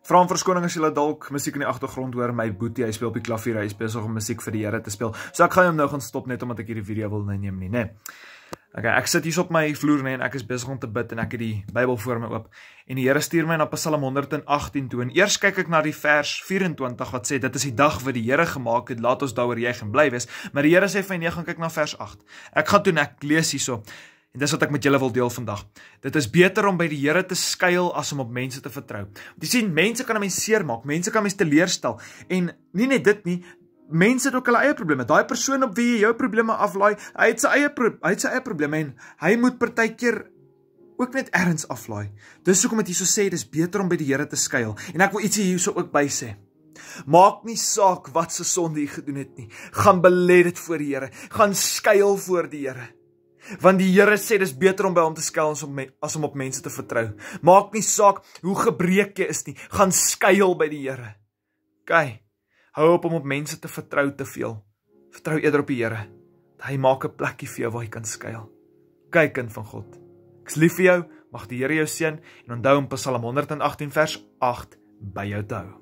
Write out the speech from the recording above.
Vra om verskoning as julle dalk musiek in die agtergrond hoor, my boetie, hy speel op die klavier, hy is besig om musiek vir die Here te speel. So ek gaan hom nou gaan stop net omdat ek hierdie video wil neem nie, né? Okay, ek sit hier op my vloer en ek is besig om te bid en ek het die Bybel voor my oop. En die Here stuur my na Psalm 118 toe. En eers kyk ek na die vers 24 wat sê, dit is die dag wat die Here gemaak het, laat ons daaroor juig en bly wees. Maar die Here sê vir nee, gaan kyk na vers 8. Ek gaan toe en ek lees hierso. En dis wat ek met julle wil deel vandag. Dit is beter om by die Here te skuil as om op mense te vertrou. Want jy sien, mense kan 'n mens seermaak, mense kan 'n mens teleurstel. En nie net dit nie, mense het ook hulle eie probleme. Daai persoon op wie jy jou probleme aflaai, hy het sy eie probleme en hy moet partykeer ook net ergens aflaai. Dis hoekom dit hierso sê, dis beter om by die Here te skuil. En ek wil ietsie hierso ook by sê. Maak nie saak wat se sonde jy gedoen het nie. Gaan belê dit voor die Here. Gaan skuil voor die Here. Want die Here sê dis beter om by hom te skuil as om op mense te vertrou. Maak nie saak hoe gebreek jy is nie. Gaan skuil by die Here. Okay. Hou op om op mense te vertrou te veel. Vertrou eerder op die Here. Hy maak 'n plekkie vir jou waar jy kan skuil. Kyk, kind van God. Ek is lief vir jou, mag die Here jou seën en onthou om Psalm 118 vers 8 by jou te hou.